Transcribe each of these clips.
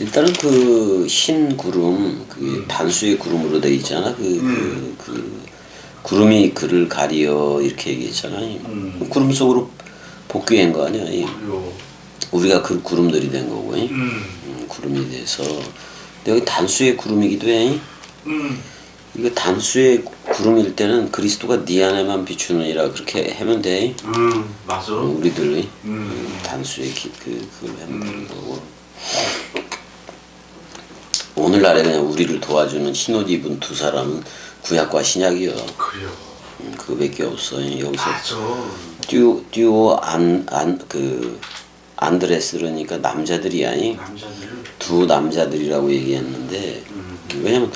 일단은 그 흰 구름, 그 단수의 구름으로 돼 있잖아. 그 구름이 그를 가리어 이렇게 얘기했잖아요. 구름 속으로 복귀한 거 아니야. 우리가 그 구름들이 된 거고, 구름이 돼서. 근데 여기 단수의 구름이기도 해. 이거 단수의 구름일 때는 그리스도가 네 안에만 비추느니라 그렇게 하면 돼. 맞아. 우리들이 단수의 그걸 하면 되는 거고. 오늘날에 그냥 우리를 도와주는 흰옷 입은 두 사람은 구약과 신약이요. 그래요. 그거밖에 없어. 여기서 맞아. 듀오 안드레스 그러니까 남자들이 아니 남자들을 두 남자들이라고 얘기했는데 왜냐면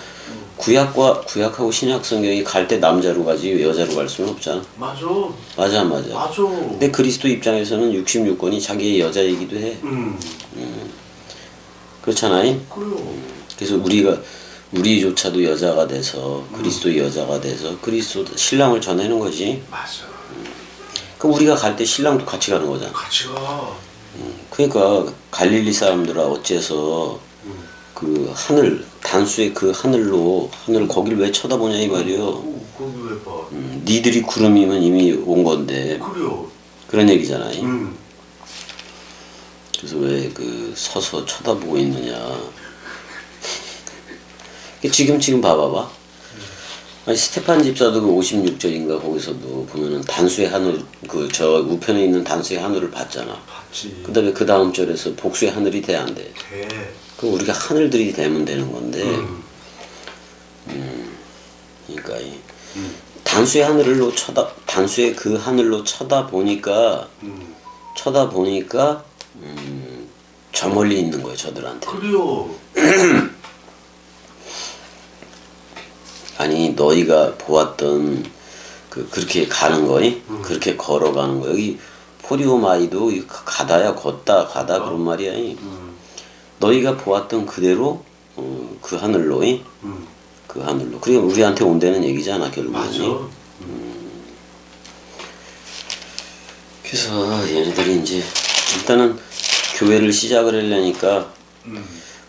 구약하고 신약 성경이 갈 때 남자로 가지 여자로 갈 수는 없잖아. 맞아. 맞아. 맞아. 근데 그리스도 입장에서는 66권이 자기의 여자이기도 해. 그렇잖아요. 그래요. 그래서 우리조차도 여자가 돼서 그리스도의 여자가 돼서 그리스도 신랑을 전하는 거지. 맞아. 그럼 우리가 갈 때 신랑도 같이 가는 거잖아. 같이 가. 그러니까 갈릴리 사람들아 어째서 그 하늘 단수의 그 하늘 거길 왜 쳐다보냐 이 말이요. 거기 왜 봐? 니들이 구름이면 이미 온 건데 그래요. 그런 얘기잖아요. 그래서 왜 그 서서 쳐다보고 있느냐. 지금 봐봐봐. 아니 스테판 집사도 그 56절인가 거기서도 보면은 단수의 하늘 저 우편에 있는 단수의 하늘을 봤잖아. 봤지. 그다음에 그 다음 절에서 복수의 하늘이 돼 안 돼? 돼. 그럼 우리가 하늘들이 되면 되는 건데. 그러니까 단수의 그 하늘로 쳐다보니까 저 멀리 있는 거예요 저들한테. 그래요. 아니 너희가 보았던 그렇게 가는 거니? 그렇게 걸어가는 거. 여기 포리오마이도 가다야 걷다 가다 그런 말이야. 너희가 보았던 그대로 그 하늘로 그 하늘로. 그러니까 우리한테 온다는 얘기잖아 결국은. 그래서 얘네들이 이제 일단은 교회를 시작을 하려니까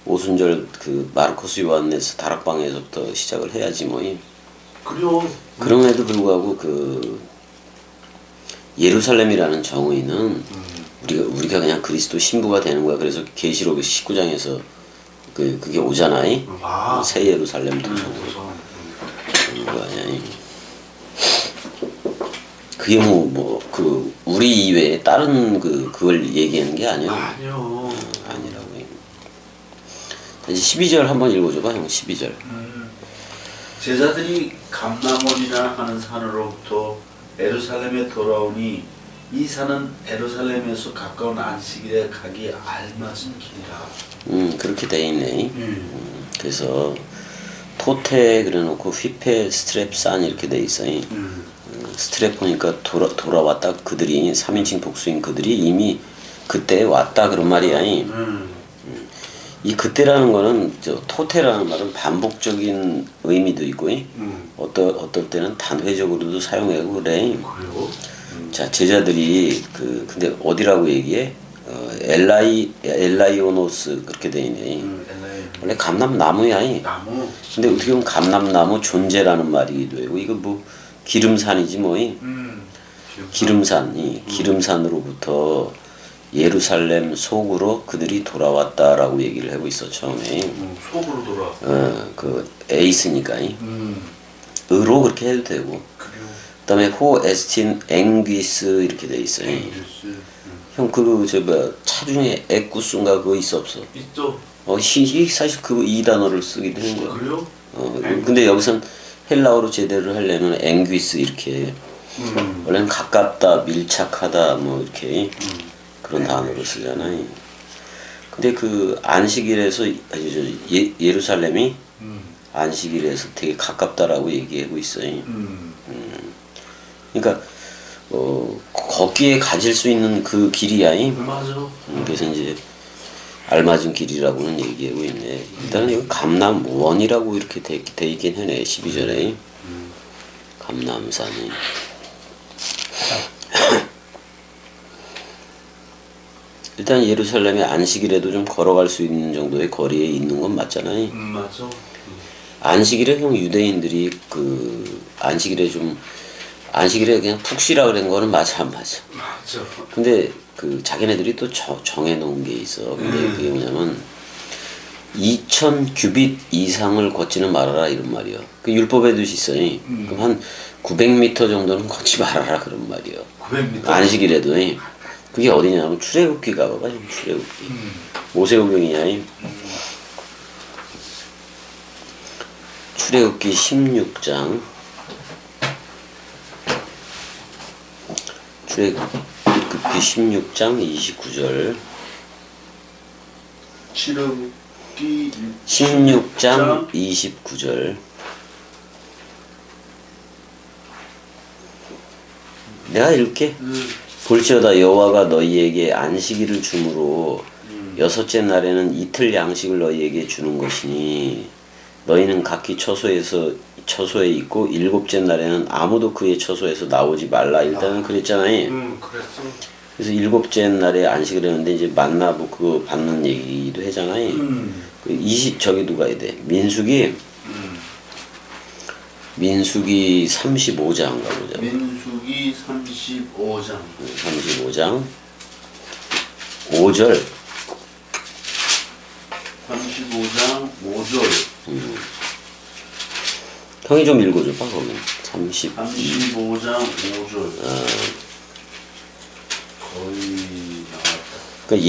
오순절 그 마르코스 요한네서 다락방에서부터 시작을 해야지 뭐. 그래요. 그럼에도 불구하고 그 예루살렘이라는 정의는 우리가 그냥 그리스도 신부가 되는 거야. 그래서 계시록 19장에서 그게 오잖아요. 새 예루살렘 도성으로 그런 거 아니야. 그게 그 우리 이외에 다른 그걸 얘기하는 게 아니야. 아니요. 아니라고. 이제 12절 한번 읽어줘봐 형. 12절. 제자들이 감람원이라 하는 산으로부터 예루살렘에 돌아오니 이 산은 예루살렘에서 가까운 안식일에 가기 알맞은 길이라. 그렇게 돼 있네. 그래서 토테 그래놓고 휘페 스트랩산 이렇게 돼 있어. 스트랩 보니까 돌아왔다. 그들이 3인칭 복수인 그들이 이미 그때 왔다 그런 말이야. 이 그때라는 거는 토테라는 말은 반복적인 의미도 있고 어떨 때는 단회적으로도 사용하고 그래. 그래요? 자 제자들이 근데 어디라고 얘기해? 엘라이오노스 그렇게 돼 있네. 원래 감람나무야. 나무. 근데 어떻게 보면 감람나무 존재라는 말이기도 하고 이거 뭐 기름산이지 뭐. 기름산으로부터 예루살렘 속으로 그들이 돌아왔다라고 얘기를 하고 있어 처음에. 속으로 돌아. 그 에이스니까. 으로 그렇게 해도 되고. 그다음에 호 에스틴 앵귀스 이렇게 돼 있어요. 형 차 중에 에쿠스인가 그거 있어 없어? 있죠. 사실 이 단어를 쓰기도 한 거야. 그래요? 근데 여기선 헬라어로 제대로 하려면 앵귀스 이렇게. 원래는 가깝다, 밀착하다 뭐 이렇게 그런 단어로 쓰잖아요. 근데 그 안식일에서 예루살렘이 안식일에서 되게 가깝다라고 얘기하고 있어요. 그러니까 걷기에 가질 수 있는 그 길이야. 맞아. 그래서 이제 알맞은 길이라고는 얘기하고 있네. 일단은 여기 감람원이라고 이렇게 돼 있긴 하네. 12절에 감람산이. 일단 예루살렘의 안식일에도 좀 걸어갈 수 있는 정도의 거리에 있는 건 맞잖아요. 맞아. 안식일에 형 유대인들이 안식일에 그냥 푹 쉬라 그런 거는 맞아 안 맞아. 맞아. 근데 그 자기네들이 또 정해놓은 게 있어. 근데 그게 뭐냐면 2000 규빗 이상을 걷지는 말아라 이런 말이야. 그 율법에도 있어요. 그럼 한 900m 정도는 걷지 말아라 그런 말이야. 900m. 안식일에도. 그게 어디냐면 출애굽기 가봐봐. 출애굽기. 모세오경이냐. 출애굽기 16장. 출애굽기 16장 29절. 출애굽기 16장 29절. 내가 읽게. 볼지어다 여호와가 너희에게 안식일을 주므로 여섯째 날에는 이틀 양식을 너희에게 주는 것이니 너희는 각기 처소에 있고 일곱째 날에는 아무도 그의 처소에서 나오지 말라. 일단은 그랬잖아요. 그랬어. 그래서 일곱째 날에 안식을 했는데 이제 만나 그거 받는 얘기도 하잖아요. 저기 누가 해야 돼? 민수기 35장 가보자. 민수기 35장. 35장 5절. 35장 5절. 형이 좀 읽어줘 봐 거기. 35장 5절. 거의 나왔다. 그러니까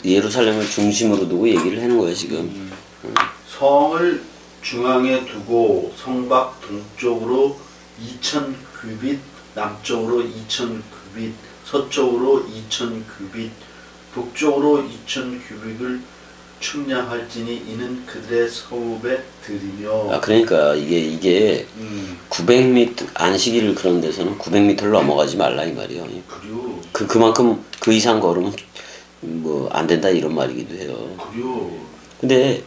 예루살렘을 중심으로 두고 얘기를 하는 거야 지금. 성을 중앙에 두고 성 밖 동쪽으로 2000 규빗, 남쪽으로 2000 규빗, 서쪽으로 2000 규빗, 북쪽으로 2000 규빗을 측량할지니 이는 그들의 서읍에 들이며. 그러니까 이게 900m 안식일을 그런 데서는 900m를 넘어가지 말라 이 말이야. 그리고 그만큼 그 이상 걸으면 뭐 안 된다 이런 말이기도 해요. 그리고 근데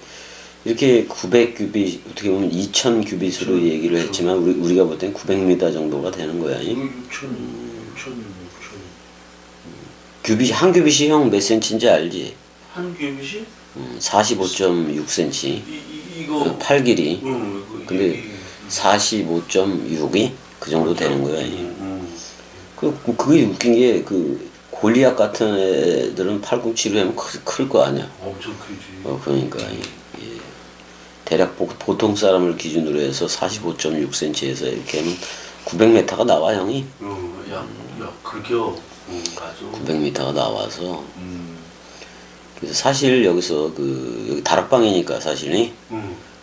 이렇게 900규빗 어떻게 보면 2000 규빗으로 얘기를 했지만 우리가 볼 땐 900m 정도가 되는 거야. 6천. 규빗 한 규빗이 형 몇 센치인지 알지? 한 규빗이? 45.6cm. 이거 8 길이. 근데 45.6이 그 정도 되는 거야. 그게 웃긴 게 골리앗 같은 애들은 팔꿈치로 하면 클 거 아니야. 엄청 크지. 그러니까 대략 보통 사람을 기준으로 해서 45.6cm에서 이렇게 하면 900m가 나와 형이. 야 그겨. 맞아. 900m가 나와서. 그래서 사실 여기서 여기 다락방이니까 사실이.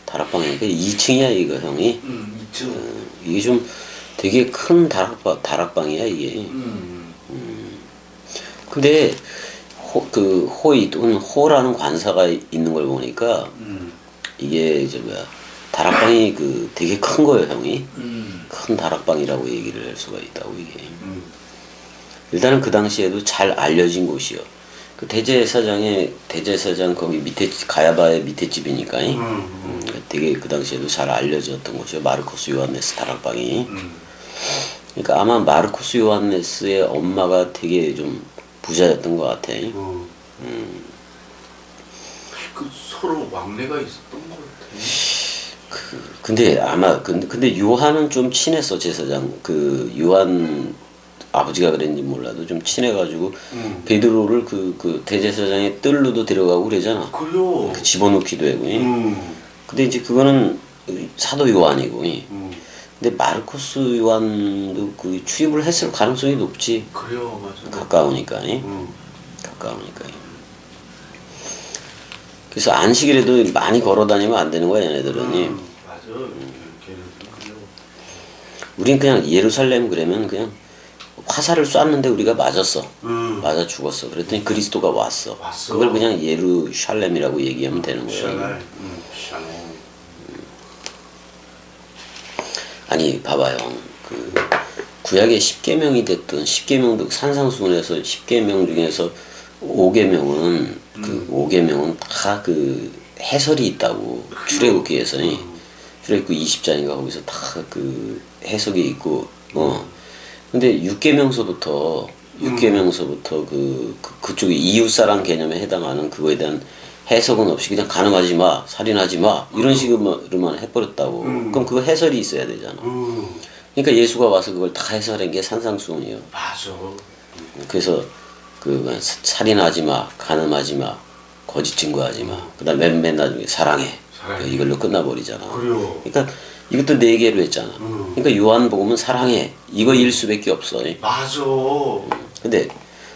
다락방이니까 2층이야 이거 형이. 2층. 이게 좀 되게 큰 다락방이야 이게. 근데 호이 또는 호라는 관사가 있는 걸 보니까 이게 다락방이 되게 큰 거예요 형이. 큰 다락방이라고 얘기를 할 수가 있다고 이게. 일단은 그 당시에도 잘 알려진 곳이요. 그 대제사장 거기 밑에 가야바의 밑에 집이니까. 되게 그 당시에도 잘 알려졌던 곳이요. 마르코스 요한네스 다락방이. 그러니까 아마 마르코스 요한네스의 엄마가 되게 좀 부자였던 것 같아. 그 서로 왕래가 있었던 것 같아. 근데 요한은 좀 친했어 제사장. 요한 아버지가 그랬는지 몰라도 좀 친해가지고 베드로를 그 대제사장의 뜰로도 데려가고 그러잖아. 그래요. 집어넣기도 하고. 근데 이제 그거는 사도 요한이고. 근데 마르코스 요한도 출입을 했을 가능성이 높지. 그래요, 맞아. 가까우니까. 가까우니까. 그래서 안식일에도 많이 걸어다니면 안 되는 거야 얘네들은. 맞아. 걔는 그래요. 우린 그냥 예루살렘 그러면 그냥 화살을 쐈는데 우리가 맞았어. 맞아 죽었어. 그랬더니 그리스도가 왔어. 그걸 그냥 예루샬렘이라고 얘기하면 되는 거야. 아니 봐봐요. 구약의 10계명이 됐든 10계명도 산상수훈에서 10계명 중에서 5계명은 5계명은 다 해설이 있다고. 출애굽기에서 출애굽기 20장인가 거기서 다 해석이 있고. 근데 6계명서부터 육계명서부터 그쪽이 이웃사랑 개념에 해당하는 그거에 대한 해석은 없이 그냥 간음하지 마, 살인하지 마 이런 식으로만 해버렸다고. 그럼 그거 해설이 있어야 되잖아. 그러니까 예수가 와서 그걸 다 해설한 게 산상수훈이에요. 맞아. 그래서 그 살인하지 마, 간음하지 마, 거짓 증거하지 마. 그다음에 맨 나중에 사랑해. 이걸로 끝나버리잖아. 그래요. 그러니까 이것도 4개로 했잖아. 그러니까 요한복음은 사랑해. 이거일 수밖에 없어. 맞아. 근데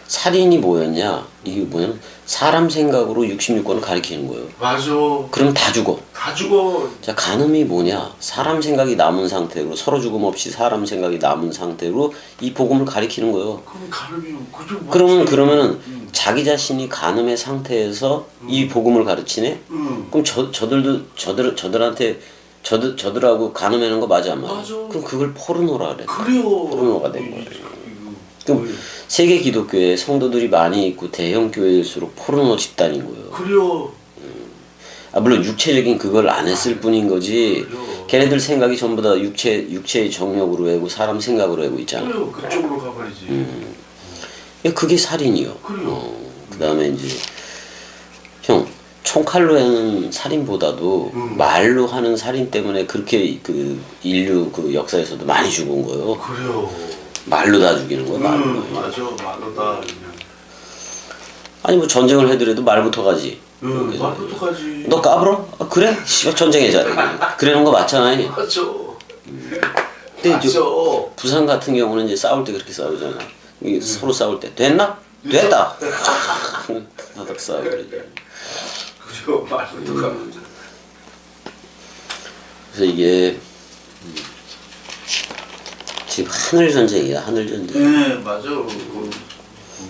살인이 뭐였냐? 이게 뭐냐면 사람 생각으로 66권을 가리키는 거예요. 맞아. 그럼 다 죽어. 다 죽어. 자, 간음이 뭐냐? 사람 생각이 남은 상태로 서로 죽음 없이 사람 생각이 남은 상태로 이 복음을 가리키는 거예요. 그럼 간음이 그죠? 그러면은 자기 자신이 간음의 상태에서 이 복음을 가르치네? 그럼 저들한테 저들하고 간음하는 거 맞아 안 맞아? 맞아. 그럼 그걸 포르노라 그래. 그래요. 포르노가 된 거예요. 그럼 세계 기독교에 성도들이 많이 있고 대형 교회일수록 포르노 집단인 거예요. 그래요. 물론 육체적인 그걸 안 했을 뿐인 거지. 그래요. 걔네들 생각이 전부 다 육체의 정욕으로 하고 사람 생각으로 하고 있잖아. 그래요. 그쪽으로 가버리지. 그게 살인이요. 그래요. 그다음에 이제 형 총칼로 하는 살인보다도 말로 하는 살인 때문에 그렇게 그 인류 그 역사에서도 많이 죽은 거예요. 그래요. 말로 다 죽이는 거예요. 말로. 맞아. 말로다 그냥. 아니 뭐 전쟁을 해더라도 말부터 가지. 말부터 가지. 너 까불어? 아, 그래? 씨발 전쟁에 잘해. 그러는 거 맞잖아. 맞아. 근데 맞아. 부산 같은 경우는 이제 싸울 때 그렇게 싸우잖아. 이게 서로 싸울 때 됐나? 됐다. 나닥 싸우지. 그래요. 말부터 가지. 그래서 이게 지금 하늘 전쟁이야. 하늘 전쟁. 네, 맞아.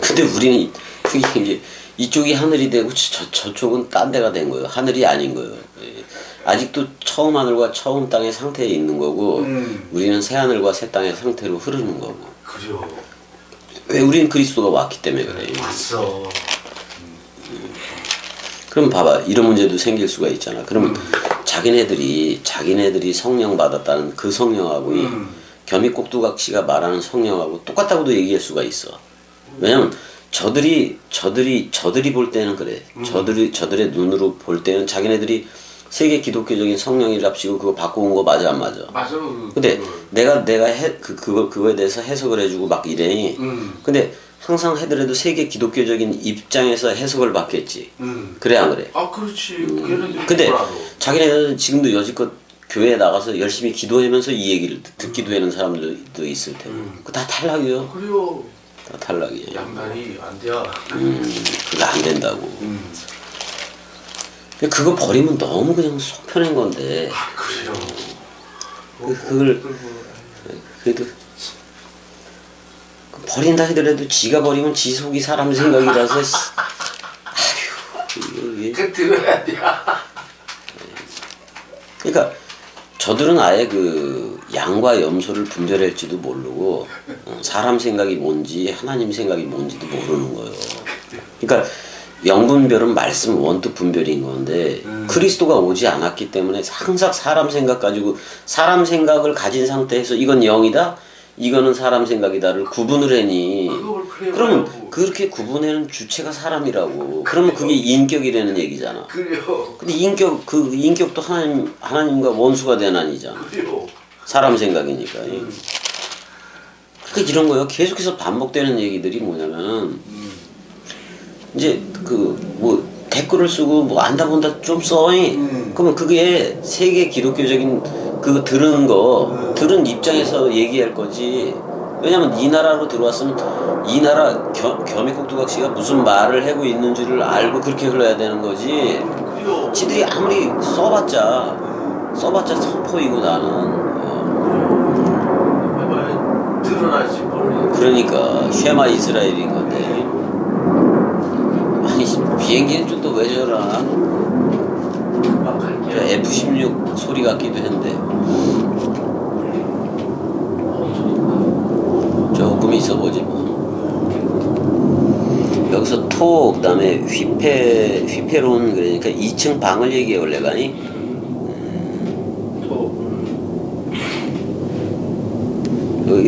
근데 우리는 그게 이제 이쪽이 하늘이 되고 저쪽은 딴 데가 된 거예요. 하늘이 아닌 거예요. 예. 아직도 처음 하늘과 처음 땅의 상태에 있는 거고 우리는 새 하늘과 새 땅의 상태로 흐르는 거고. 그래요. 왜 우리는 그리스도가 왔기 때문에 그래. 왔어. 그럼 봐봐. 이런 문제도 생길 수가 있잖아. 그러면 자기네들이 성령 받았다는 그 성령하고 이 겸익곡두각시가 말하는 성령하고 똑같다고도 얘기할 수가 있어. 왜냐면 저들이 볼 때는 그래. 저들의 눈으로 볼 때는 자기네들이 세계 기독교적인 성령이랍시고 그거 바꿔온 거 맞아 안 맞아? 맞아. 근데 내가 그거에 대해서 해석을 해주고 막 이래. 근데 항상 해더라도 세계 기독교적인 입장에서 해석을 받겠지. 그래 안 그래? 아 그렇지. 걔네들이 근데 뭘 알아. 자기네들은 지금도 여지껏 교회에 나가서 열심히 기도하면서 이 얘기를 듣기도 하는 사람들도 있을 테고. 그거 다 탈락이요. 그래요. 다 탈락이에요. 양날이 안 돼야. 그거 안 된다고. 근데 그거 버리면 너무 그냥 속 편한 건데. 아 그래요. 그걸 그래도 버린다 하더라도 지가 버리면 지 속이 사람 생각이라서 아휴 이게 그 들어야 돼. 그러니까 저들은 아예 그 양과 염소를 분별할지도 모르고 사람 생각이 뭔지 하나님 생각이 뭔지도 모르는 거예요. 그러니까 영분별은 말씀 원뜻 분별인 건데 그리스도가 오지 않았기 때문에 항상 사람 생각 가지고 사람 생각을 가진 상태에서 이건 영이다 이거는 사람 생각이다를 구분을 하니 그러면 그렇게 구분하는 주체가 사람이라고. 그러면 그게 인격이라는 얘기잖아. 그래요. 근데 그 인격도 하나님과 원수가 된 아니잖아. 그래요. 사람 생각이니까. 그러니까 이런 거요. 계속해서 반복되는 얘기들이 뭐냐면 이제 그 뭐 댓글을 쓰고 뭐 안다 본다 좀 써. 그러면 그게 세계 기독교적인 그거 들은 입장에서 얘기할 거지. 왜냐면 이 나라로 들어왔으면 이 나라 겸익곡두각시가 무슨 말을 하고 있는 줄을 알고 그렇게 흘러야 되는 거지. 지들이 아무리 써봤자 선포이고 나는 드러나지 뭘. 그러니까 쉐마 이스라엘인 건데. 아니 비행기는 좀 더 왜 저러나? 금방 갈게요. F-16 소리 같기도 한데 조금 있어보지 뭐. 여기서 토 그다음에 휘페론 그러니까 2층 방을 얘기해 올래가니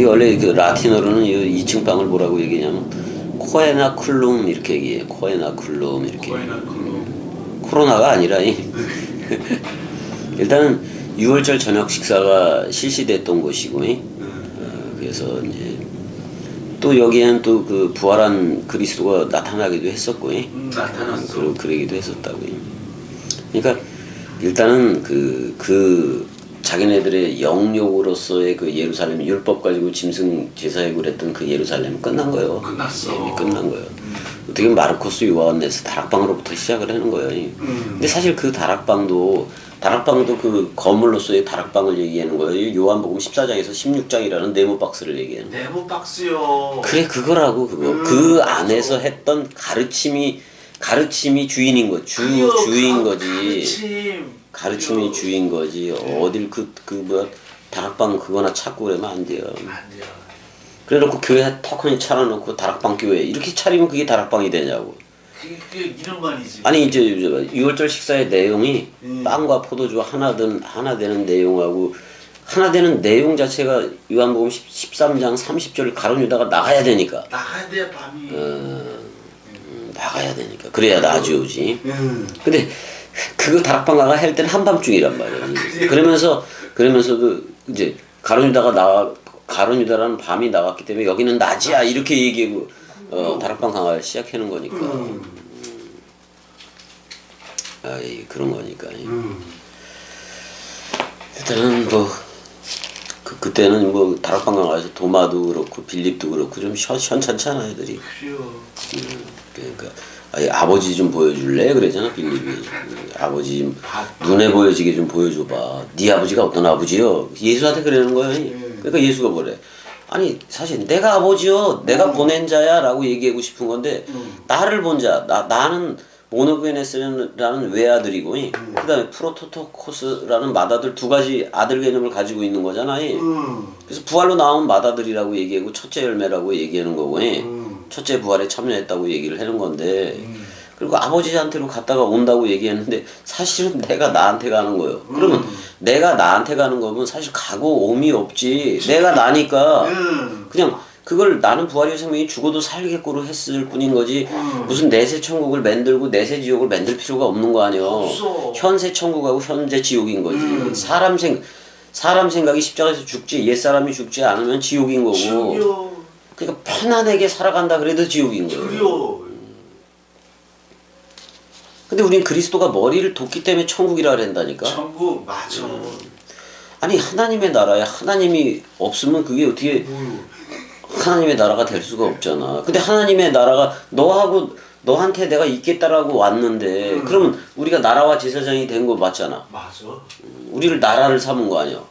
이게 원래 그 라틴어로는 이 2층 방을 뭐라고 얘기하냐면 코에나쿨룸 이렇게 얘기해요. 코에나쿨룸 이렇게. 코로나가 아니라 일단은 6월절 저녁 식사가 실시됐던 곳이고, 그래서 이제 또 여기에는 또 그 부활한 그리스도가 나타나기도 했었고, 나타났어. 그러기도 했었다고. 그러니까 일단은 그 자기네들의 영역으로서의 그 예루살렘 율법 가지고 짐승 제사에 그랬던 그 예루살렘은 끝난 거예요. 끝났어. 이미 끝난 거예요. 어떻게 보면 마르코스 요한네스 다락방으로부터 시작을 하는 거예요. 근데 사실 그 다락방도 그 거물로서의 다락방을 얘기하는 거예요. 요한복음 14장에서 16장이라는 네모 박스를 얘기하는 거예요. 네모 박스요. 그래 그거라고 그거. 그 안에서 했던 가르침이 주인인 거. 주인 거지. 가르침이 주인 거지. 어딜 뭐야 다락방 그거나 찾고 그러면 안 돼요. 안 돼요. 그래놓고 교회 턱하니 차려놓고 다락방 교회 이렇게 차리면 그게 다락방이 되냐고. 그게 이름만이지. 아니 이제 6월절 식사의 내용이 빵과 포도주와 하나 되는 내용하고 하나 되는 내용 자체가 요한복음 13장 30절 가룟 유다가 나가야 되니까. 나가야 돼 밤이. 나가야 되니까. 그래야 나중에 오지. 근데 그거 다락방 나가 할 때는 한밤중이란 말이야. 그러면서도 이제 가룟 유다라는 밤이 나갔기 때문에 여기는 낮이야 이렇게 얘기하고 다락방 강화를 시작하는 거니까. 그런 거니까. 일단은 뭐 그때는 뭐 다락방 강화에서 도마도 그렇고 빌립도 그렇고 좀 현찮잖아 애들이. 그러니까 아버지 좀 보여줄래? 그러잖아 빌립이. 아버지 좀 눈에 보여지게 좀 보여줘봐. 네 아버지가 어떤 아버지요? 예수한테 그러는 거예요. 그러니까 예수가 뭐래? 아니 사실 내가 아버지요, 내가 보낸 자야 라고 얘기하고 싶은 건데 나를 본 자, 나는 모노게네스라는 외아들이고 그 다음에 프로토토코스라는 맏아들 두 가지 아들 개념을 가지고 있는 거잖아. 그래서 부활로 나온 맏아들이라고 얘기하고 첫째 열매라고 얘기하는 거고 첫째 부활에 참여했다고 얘기를 하는 건데 그리고 아버지한테로 갔다가 온다고 얘기했는데 사실은 내가 나한테 가는 거예요. 그러면 내가 나한테 가는 거면 사실 가고 옴이 없지. 내가 나니까 그냥 그걸 나는 부활의 생명이 죽어도 살겠고로 했을 뿐인 거지 무슨 내세 천국을 만들고 내세 지옥을 만들 필요가 없는 거 아니야. 현세 천국하고 현재 지옥인 거지. 사람 생각이 십자가에서 죽지 옛사람이 죽지 않으면 지옥인 거고 그러니까 편안하게 살아간다 그래도 지옥인 거예요. 근데 우린 그리스도가 머리를 돋기 때문에 천국이라 그런다니까. 천국 맞아. 아니 하나님의 나라에 하나님이 없으면 그게 어떻게 하나님의 나라가 될 수가 없잖아. 근데 하나님의 나라가 너한테 내가 있겠다라고 왔는데 그러면 우리가 나라와 제사장이 된 거 맞잖아. 맞아. 우리를 나라를 삼은 거 아니야.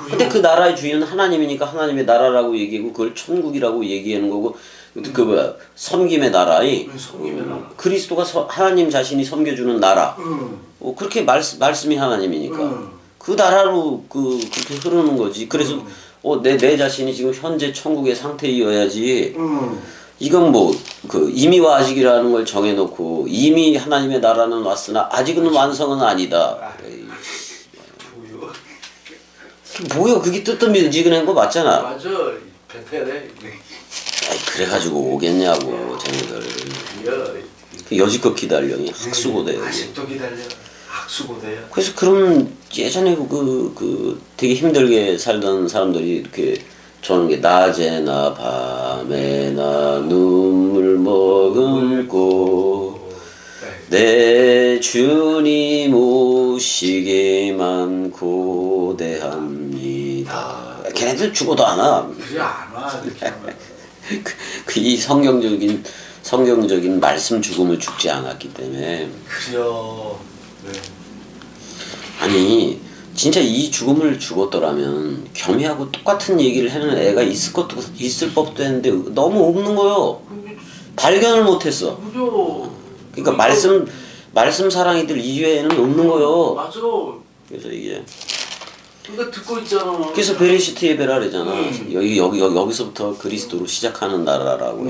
근데 그 나라의 주인은 하나님이니까 하나님의 나라라고 얘기하고 그걸 천국이라고 얘기하는 거고 그 뭐야 섬김의 나라이 그리스도가 하나님 자신이 섬겨주는 나라. 그렇게 말씀이 하나님이니까 그 나라로 그렇게 흐르는 거지. 그래서 내 자신이 지금 현재 천국의 상태이어야지. 이건 뭐 그 이미와 아직이라는 걸 정해놓고 이미 하나님의 나라는 왔으나 아직은 완성은 아니다. 뭐야 그게 뜨뜻미지근한 거 맞잖아. 맞아. 베테네. 그래가지고 오겠냐고 쟤네들. 여지껏 기다려. 학수고대. 아직도 기다려. 학수고대야. 그래서 그럼 예전에 되게 힘들게 살던 사람들이 이렇게 저는 게 낮에나 밤에나 눈물 머금고 내 주님 오시기만 고대합니다. 걔네들 죽어도 안 와. 그래 안 와. 이 성경적인 말씀 죽음을 죽지 않았기 때문에. 그래요. 네. 아니 진짜 이 죽음을 죽었더라면 겸이하고 똑같은 얘기를 하는 애가 있을 법도 했는데 너무 없는 거요. 발견을 못했어. 그러니까 말씀 사랑이들 이외에는 없는 거요. 맞아. 그래서 이게 그러니까 듣고 있잖아. 그래서 베레시트 예배라 그러잖아. 여기서부터 그리스도로 시작하는 나라라고.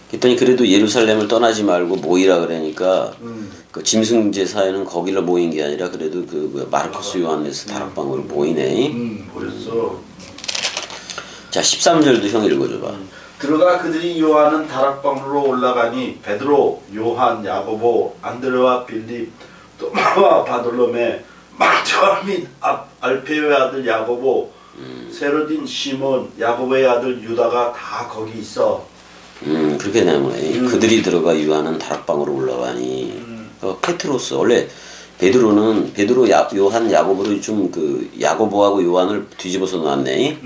그랬더니 그래도 예루살렘을 떠나지 말고 모이라 그러니까 그 짐승 제사에는 거기로 모인 게 아니라 그래도 마르코스 요한네스 다락방으로 모이네. 모였어. 자 13절도 형 읽어줘봐. 들어가 그들이 요한은 다락방으로 올라가니 베드로, 요한, 야고보, 안드레와 빌립, 도마와 바돌로메, 막자 및 알페오의 아들 야고보, 세로딘 시몬, 야고보의 아들 유다가 다 거기 있어. 그렇게 되면 그들이 들어가 요한은 다락방으로 올라가니 페트로스 원래 베드로 요한 야고보를 좀 그 야고보하고 요한을 뒤집어서 놨네.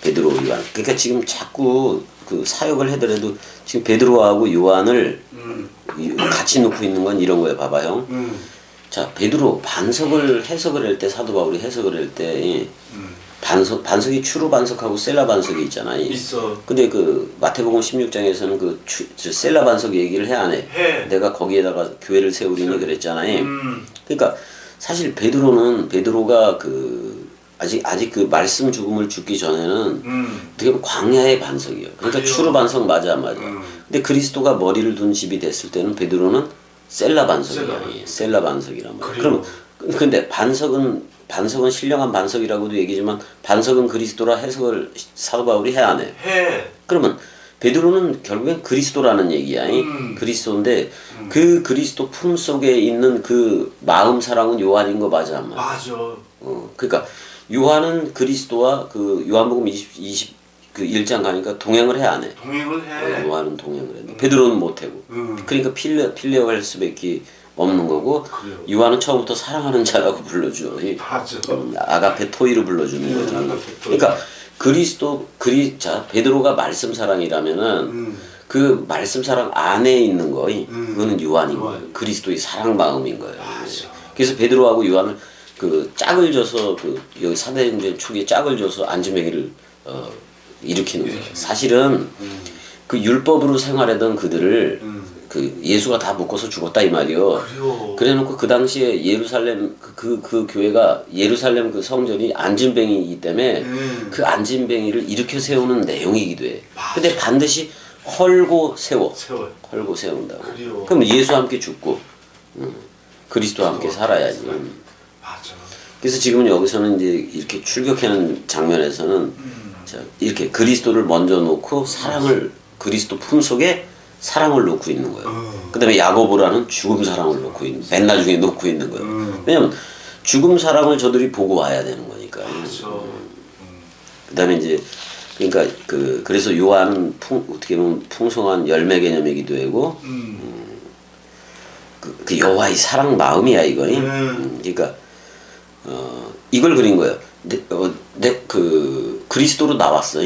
베드로 요한. 그러니까 지금 자꾸 그 사역을 하더라도 지금 베드로하고 요한을 같이 놓고 있는 건 이런 거예요. 봐봐 형. 자 베드로 해석을 할 때 사도 바울이 해석을 할 때 반석이 추루 반석하고 셀라 반석이 있잖아. 있어. 근데 그 마태복음 16장에서는 그 셀라 반석 얘기를 해 안 해? 해. 내가 거기에다가 교회를 세우리니 그랬잖아요. 그러니까 사실 베드로가 그 아직 그 말씀 죽음을 죽기 전에는 어떻게 보면 광야의 반석이에요. 그러니까 그래요. 추루 반석 맞아 안 맞아? 근데 그리스도가 머리를 둔 집이 됐을 때는 베드로는 셀라 반석이야. 셀라 반석이란 말이야. 그럼 근데 반석은 신령한 반석이라고도 얘기지만 반석은 그리스도라 해석을 사도 바울이 해 안 해? 해. 그러면 베드로는 결국엔 그리스도라는 얘기야. 그리스도인데 그 그리스도 품 속에 있는 그 마음 사랑은 요한인 거 맞아 안 맞아? 맞아. 그러니까 요한은 그리스도와 그 요한복음 20 그 1장 가니까 동행을 해 안 해? 동행을 해. 요한은 동행을 해. 베드로는 못 하고. 그러니까 필레오 할 수밖에 없는 거고 그래요. 요한은 처음부터 사랑하는 자라고 불러줘. 맞아. 아가페 토이로 불러주는 거죠. 아가페 토이. 그러니까 자 베드로가 말씀 사랑이라면은 그 말씀 사랑 안에 있는 거 그거는 요한인 거예요. 그리스도의 사랑 마음인 거예요. 맞아. 그래서 베드로하고 요한을 그 짝을 줘서 그 여기 사도행전 초기에 짝을 줘서 안지매기를 일으키는 거예요. 사실은 그 율법으로 생활하던 그들을 그 예수가 다 묶어서 죽었다 이 말이요. 그래요. 그래놓고 그 당시에 예루살렘 그 교회가 예루살렘 그 성전이 안진뱅이이기 때문에 그 안진뱅이를 일으켜 세우는 내용이기도 해. 근데 반드시 헐고 세워. 헐고 세운다고. 그래요. 그럼 예수와 함께 죽고 그리스도와 함께 살아야지. 맞아. 그래서 지금 여기서는 이제 이렇게 출격하는 장면에서는 자, 이렇게 그리스도를 먼저 놓고 그리스도 품 속에 사랑을 놓고 있는 거예요. 그 다음에 야고보라는 죽음 사랑을 놓고 있는, 맨 나중에 놓고 있는 거예요. 왜냐면 죽음 사랑을 저들이 보고 와야 되는 거니까. 그 다음에 이제, 그러니까 그래서 요한은 어떻게 보면 풍성한 열매 개념이기도 하고, 그 여호와의 사랑 마음이야, 이거. 그러니까, 이걸 그린 거예요. 그리스도로 나왔어.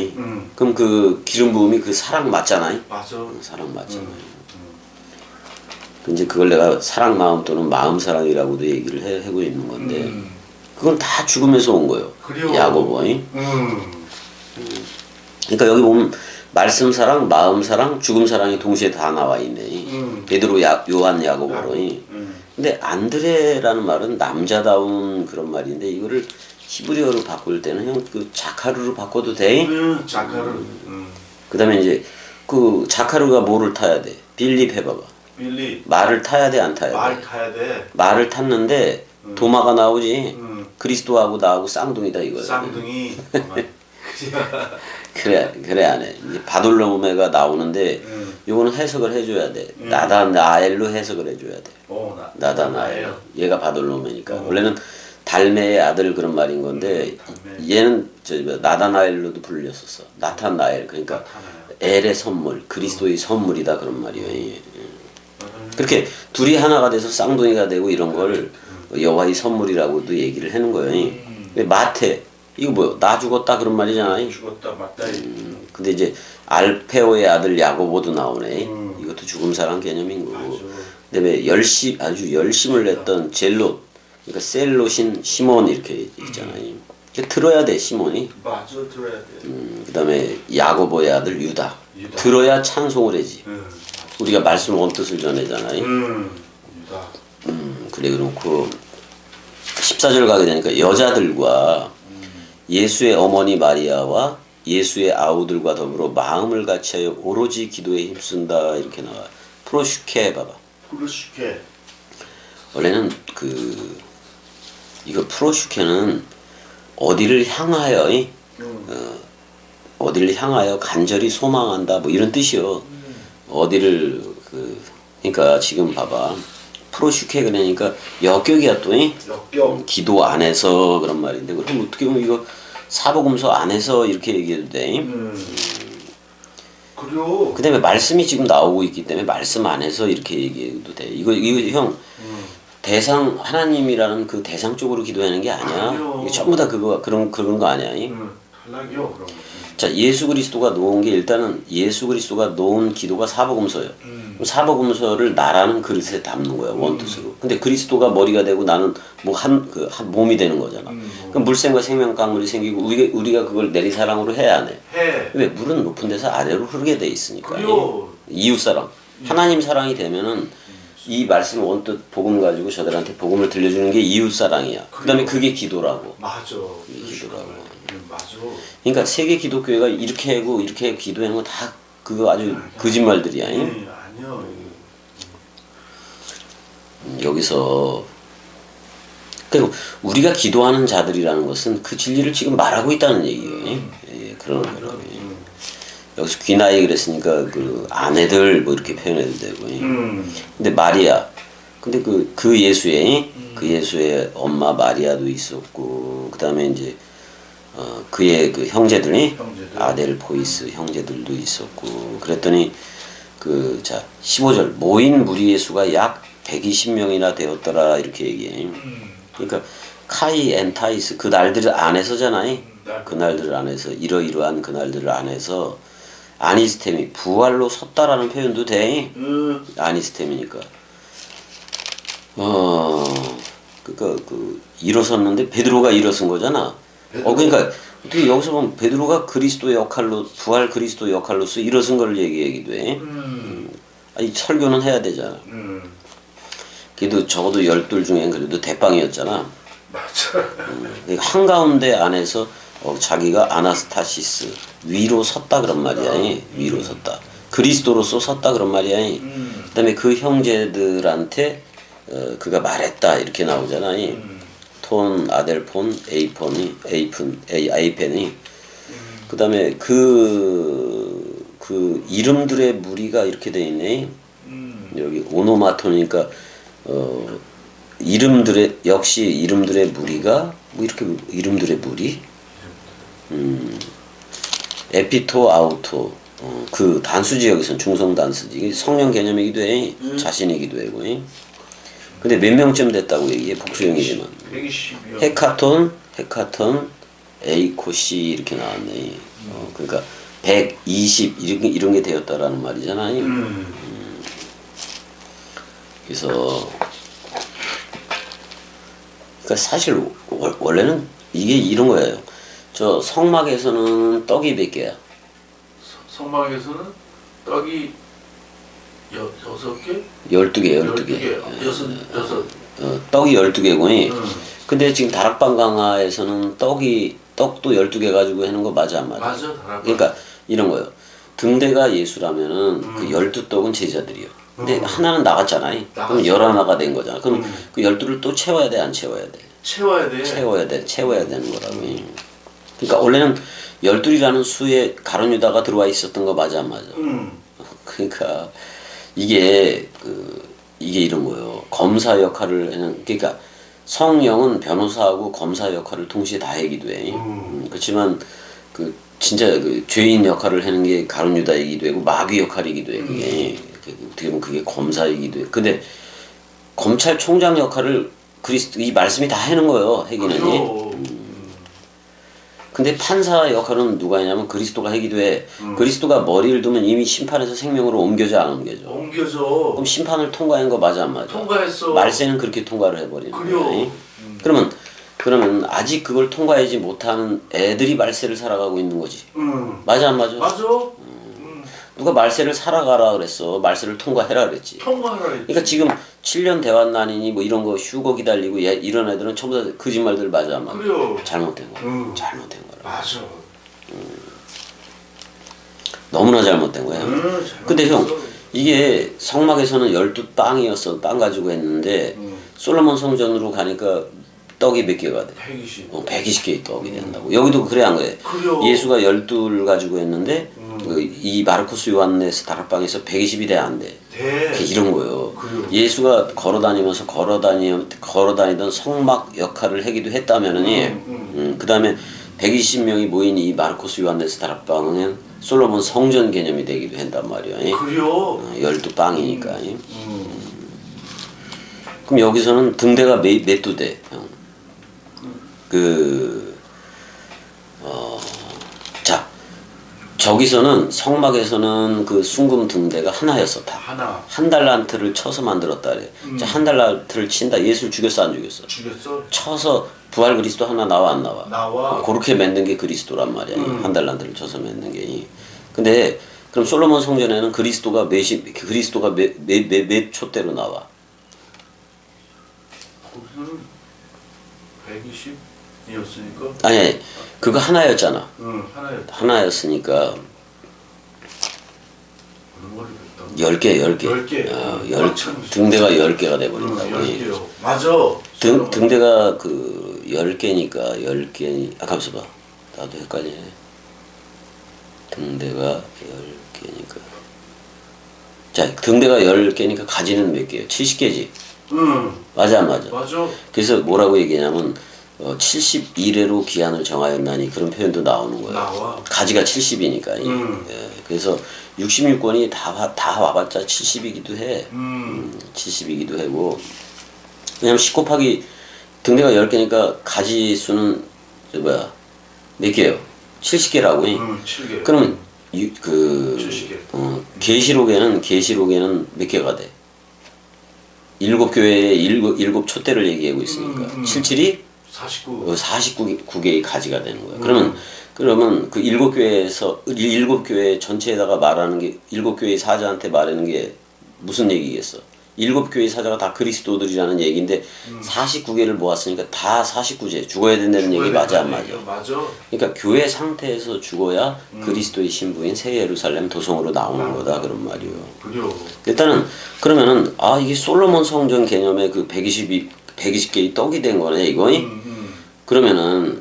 그럼 그 기름 부음이 그 사랑 맞잖아요. 맞아. 사랑 맞잖아요. 이제 그걸 내가 사랑 마음 또는 마음 사랑이라고도 얘기를 하고 있는 건데, 그건 다 죽음에서 온 거예요. 그래요. 야고보. 그러니까 여기 보면 말씀 사랑, 마음 사랑, 죽음 사랑이 동시에 다 나와 있네. 베드로, 요한, 야고보로. 근데 안드레라는 말은 남자다운 그런 말인데 이거를 히브리어로 바꿀 때는 형 그 자카르로 바꿔도 돼? 자카르. 그다음에 이제 그 자카르가 뭐를 타야 돼? 빌립 해봐봐. 빌립. 말을 타야 돼, 안 타야 돼? 말 타야 돼. 말을 탔는데 도마가 나오지. 그리스도하고 나하고 쌍둥이다 이거야. 쌍둥이. 그래 안 해. 이제 바돌로메가 나오는데 요거는 해석을 해줘야 돼. 나다나엘로 해석을 해줘야 돼. 나다나엘. 얘가 바돌로메니까. 원래는 달메의 아들 그런 말인 건데 얘는 나다나엘로도 불렸었어. 나타나엘. 그러니까 엘의 선물, 그리스도의 선물이다 그런 말이에요. 그렇게 둘이 하나가 돼서 쌍둥이가 되고 이런 걸 여호와의 선물이라고도 얘기를 하는 거예요. 마태 이거 뭐요? 나 죽었다 그런 말이잖아요. 죽었다 맞다. 근데 이제 알페오의 아들 야고보도 나오네. 이것도 죽음 사랑 개념인 거고. 그다음에 아주 열심을 냈던 젤롯, 그러니까 셀롯인 시몬 이렇게 있잖아요. 들어야 돼 시몬이. 맞아 들어야 돼. 그다음에 야고보의 아들 유다. 들어야 찬송을 하지. 우리가 말씀 원뜻을 전하잖아요. 유다. 그래 그렇고 14절 가게 되니까 여자들과 예수의 어머니 마리아와 예수의 아우들과 더불어 마음을 같이하여 오로지 기도에 힘쓴다 이렇게 나와. 프로슈케 봐봐. 프로슈케. 원래는 이거 프로슈케는 어디를 향하여 어디를 향하여 간절히 소망한다 뭐 이런 뜻이요. 어디를 그러니까 지금 봐봐. 프로슈케 그러니까 역격이야 또. 역경. 기도 안에서 그런 말인데 그럼 어떻게 보면 이거 사복음서 안에서 이렇게 얘기해도 돼. 그래요. 그다음에 말씀이 지금 나오고 있기 때문에 말씀 안에서 이렇게 얘기해도 돼. 이거 형 대상 하나님이라는 그 대상 쪽으로 기도하는 게 아니야. 이거 전부 다 그런 거 아니야. 탈락이요 그럼. 자, 예수 그리스도가 놓은 게 일단은 예수 그리스도가 놓은 기도가 사복음서예요. 사복음서를 나라는 그릇에 담는 거야 원뜻으로. 근데 그리스도가 머리가 되고 나는 뭐 한 몸이 되는 거잖아. 그럼 물샘과 생명 강물이 생기고 우리가 그걸 내리사랑으로 해야 안 해. 해. 왜 물은 높은 데서 아래로 흐르게 돼 있으니까. 그래요. 이웃 사랑. 하나님 사랑이 되면은 이 말씀 원뜻 복음 가지고 저들한테 복음을 들려주는 게 이웃 사랑이야. 그다음에 그게 기도라고. 맞아. 기도라고. 맞아. 그러니까 세계 기독교회가 이렇게 하고 이렇게 기도하는 거 다 그거 아주 거짓말들이야. 아니요. 여기서 그리고 우리가 기도하는 자들이라는 것은 그 진리를 지금 말하고 있다는 얘기예요. 예, 그런 거라고. 여기서 귀나이 그랬으니까 그 아내들 뭐 이렇게 표현해도 되고. 근데 마리아. 근데 그 예수의 엄마 마리아도 있었고 그다음에 이제 그의 그 형제들. 아델 보이스 형제들도 있었고 그랬더니 자 15절 모인 무리의 수가 약 120명이나 되었더라 이렇게 얘기해. 그러니까 카이 엔타이스 그 날들 안에서잖아요. 그 날들 안에서 이러이러한 그 날들 안에서 아니스템이 부활로 섰다라는 표현도 돼. 아니스템이니까. 그러니까 일어섰는데 베드로가 일어선 거잖아. 그러니까 어떻게 여기서 보면 베드로가 그리스도의 역할로 부활 그리스도 역할로서 일어선 걸 얘기하기도 해. 아니 설교는 해야 되잖아. 그래도 적어도 12 중엔 그래도 대빵이었잖아. 맞아. 한가운데 안에서 자기가 아나스타시스 위로 섰다 그런 말이야. 위로 섰다. 그리스도로서 섰다 그런 말이야. 그다음에 그 형제들한테 그가 말했다 이렇게 나오잖아. 톤, 아델폰, 에이펜이 그다음에 그 이름들의 무리가 이렇게 돼 있네. 여기 오노마토니까 역시 이름들의 무리가 뭐 이렇게 이름들의 무리 에피토 아우토 그 단수지 여기서는 중성 단수지 성령 개념이기도 해. 자신이기도 하고. 근데 몇 명쯤 됐다고 얘기해 복수형이지만 120여. 헤카톤 에이코시 이렇게 나왔네. 그러니까 120 이런 게 되었다라는 말이잖아요. 그래서 그러니까 사실 원래는 이게 이런 거예요. 저 성막에서는 떡이 몇 개야? 성막에서는 떡이 6개? 12개. 12개. 여섯. 떡이 12개고. 근데 지금 다락방 강화에서는 떡도 12개 가지고 하는 거 맞아 안 맞아? 맞아. 다락방. 그러니까 이런 거예요. 등대가 예수라면은 그 12떡은 제자들이요. 근데 하나는 나갔잖아요. 그럼 11가 된 거잖아. 그럼 그 12를 또 채워야 돼, 안 채워야 돼? 채워야 돼. 채워야 되는 거라고. 그러니까 원래는 12이라는 수에 가룟 유다가 들어와 있었던 거 맞아 안 맞아? 그러니까 이게 이런 거예요. 검사 역할을 하는 그러니까 성령은 변호사하고 검사 역할을 동시에 다 하기도 해. 그렇지만 진짜 죄인 역할을 하는 게 가룟 유다이기도 하고 마귀 역할이기도 해. 그게 어떻게 보면 그게 검사이기도 해. 근데 검찰총장 역할을 이 말씀이 다 하는 거예요. 하기는. 근데 판사 역할은 누가 하냐면 그리스도가 하기도 해. 그리스도가 머리를 두면 이미 심판에서 생명으로 옮겨져 안 옮겨져? 옮겨져. 그럼 심판을 통과한 거 맞아 안 맞아? 통과했어. 말세는 그렇게 통과를 해버리는 거야. 그러면 아직 그걸 통과하지 못하는 애들이 말세를 살아가고 있는 거지. 맞아 안 맞아? 맞아. 누가 말세를 살아가라 그랬어. 말세를 통과해라 그랬지. 통과하라 했지. 그러니까 지금 7년 대환난이니 뭐 이런 거 휴거 기다리고 이런 애들은 전부 다 거짓말들 맞아 안 맞아? 그래요. 잘못된 거야. 잘못된 거야. 맞아. 너무나 잘못된 거야. 근데 형 이게 성막에서는 12빵이었어. 빵 가지고 했는데 솔로몬 성전으로 가니까 떡이 몇 개가 돼? 120. 120개의 떡이 된다고. 여기도 그래 안 그래? 그래요. 예수가 12를 가지고 했는데 이 마르코스 요한네스 다락방에서 120이 돼 안 돼? 대. 이런 거예요. 그래요. 예수가 걸어다니면서 걸어다니던 성막 역할을 하기도 했다면은 그 다음에 120명이 모인 이 마르코스 요한네스 다락방은 솔로몬 성전 개념이 되기도 한단 말이야. 그래요. 12빵이니까. 그럼 여기서는 등대가 몇 도 돼? 자, 저기서는 성막에서는 그 순금 등대가 하나였어 다. 하나. 한 달란트를 쳐서 만들었다 그래. 자, 한 달란트를 친다. 예수를 죽였어 안 죽였어? 죽였어? 쳐서 부활 그리스도 하나 나와 안 나와? 나와. 그렇게 만든 게 그리스도란 말이야. 한 달란트를 쳐서 만든 게. 근데 그럼 솔로몬 성전에는 그리스도가 몇 촛대로 나와? 거기서는 120이었으니까. 아니 그거 하나였잖아. 응, 하나였다. 하나였으니까 얼마를 했다? 10개. 10개. 등대가 10개가 돼버린다고. 10개요. 맞아. 등대가 그 10개니까 10개. 아 가만있어 봐. 나도 헷갈리네. 등대가 10개니까. 자, 등대가 10개니까 가지는 몇 개예요? 70개지. 응. 맞아 안 맞아? 맞아. 그래서 뭐라고 얘기냐면 71회로 기한을 정하였나니 그런 표현도 나오는 거예요. 나와. 가지가 70이니까. 예, 그래서 66권이 다 와봤자 70이기도 해. 70이기도 하고. 왜냐면 10 곱하기 등대가 10개니까 가지 수는 몇 개예요? 70개라고. 7개. 그러면 70개. 계시록에는 몇 개가 돼? 7교회의 7 촛대를 얘기하고 있으니까 77이 49개의 가지가 되는 거예요. 그러면 그 7교회에서 7교회 전체에다가 말하는 게 7교회의 사자한테 말하는 게 무슨 얘기겠어? 7교회의 사자가 다 그리스도들이라는 얘기인데 49개를 모았으니까 다 49제 죽어야 된다는 얘기 맞아 안 맞아? 맞아. 그러니까 교회 상태에서 죽어야 그리스도의 신부인 새 예루살렘 도성으로 나오는 거다 그런 말이에요. 그래요. 일단은 그러면은 이게 솔로몬 성전 개념의 그 120개의 떡이 된 거네 이거. 그러면은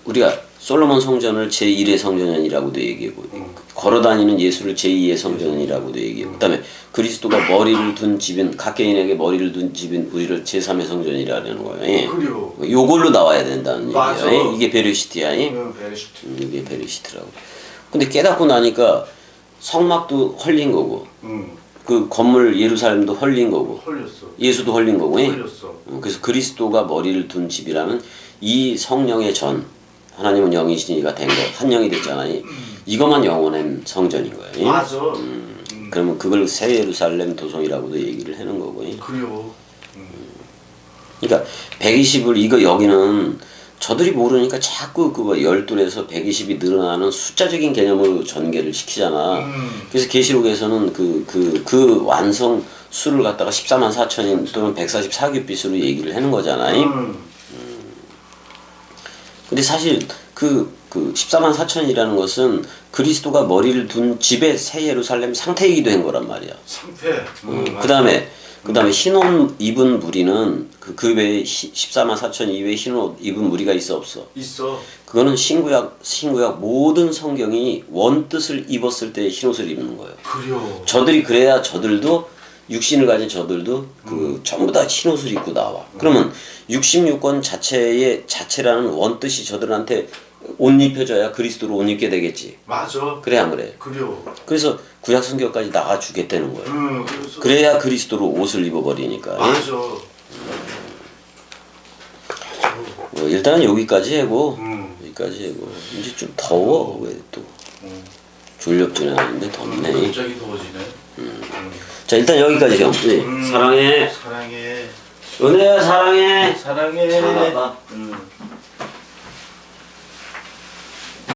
우리가 솔로몬 성전을 제1의 성전이라고도 얘기하고 걸어다니는 예수를 제2의 성전이라고도 얘기하고 그다음에 그리스도가 머리를 둔 집인 각개인에게 머리를 둔 집인 우리를 제3의 성전이라는 거예요. 그래요. 요걸로 나와야 된다는 맞아. 얘기야. 이게 베르시트야. 베르시트. 이게 베르시트라고. 근데 깨닫고 나니까 성막도 헐린 거고 그 건물 예루살렘도 헐린 거고 헐렸어. 예수도 헐린 거고. 헐렸어. 그래서 그리스도가 머리를 둔 집이라는 이 성령의 전 하나님은 영이시니가 된 거 한 영이 됐잖아요. 이것만 영원한 성전인 거예요. 맞아. 그러면 그걸 새 예루살렘 도성이라고도 얘기를 하는 거고. 그래요. 그러니까 120을 이거 여기는 저들이 모르니까 자꾸 그거 12에서 120이 늘어나는 숫자적인 개념으로 전개를 시키잖아. 그래서 계시록에서는 그 완성 수를 갖다가 14만 4천인 또는 144규빗으로 얘기를 하는 거잖아요. 근데 사실 그 14만 4천이라는 것은 그리스도가 머리를 둔 집의 새 예루살렘 상태이기도 한 거란 말이야. 상태. 그다음에 흰옷 입은 무리는 그 외에 14만 4천 이외에 흰옷 입은 무리가 있어 없어? 있어. 그거는 신구약 모든 성경이 원뜻을 입었을 때 흰옷을 입는 거예요. 그래요. 저들이 그래야 저들도 육신을 가진 저들도 전부 다 흰옷을 입고 나와. 그러면 66권 자체라는 원뜻이 저들한테 옷 입혀줘야 그리스도로 옷 입게 되겠지. 맞아. 그래 안 그래? 그래요. 그래서 구약 성경까지 나가 주겠다는 거예요. 그래야 그리스도로 옷을 입어버리니까. 맞아. 일단은 여기까지 하고 이제 좀 더워. 왜 또 졸렵지는 않은데 덥네. 갑자기 더워지네. 자 일단 여기까지 형. 사랑해. 사랑해. 은혜야 사랑해. 사랑해. 잘 봐봐.